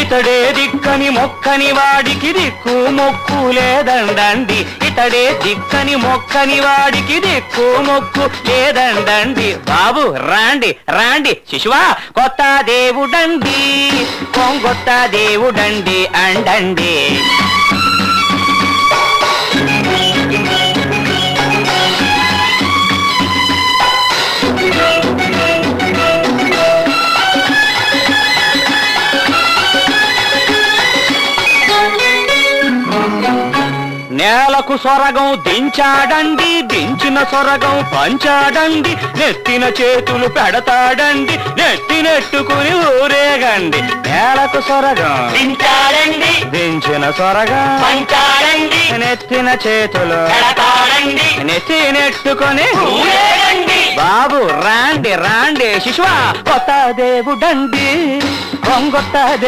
ఇతడే దిక్కని మొక్కని వాడికి దిక్కు మొక్కు లేదండండి. ఇతడే దిక్కని మొక్కని వాడికి దిక్కు మొక్కు లేదండండి. బాబు రాండి రాండి శిశువా, కొత్త దేవుడండి, కొంగొత్త దేవుడండి అండండి. నేలకు సొరగం దించాడండి, దించిన సొరగం పంచాడండి. నెత్తిన చేతులు పెడతాడండి, నెత్తినెట్టుకుని ఊరేగండి. నేలకు సొరగం దించాడండి, దించిన సొరగం పంచాడండి, నెత్తిన చేతులు పెడతాడండి, నెత్తినెట్టుకుని ఊరేగండి. బాబు రాండి రాండి శిశువా, కొత్త దేవుడండి, కొంగొత్త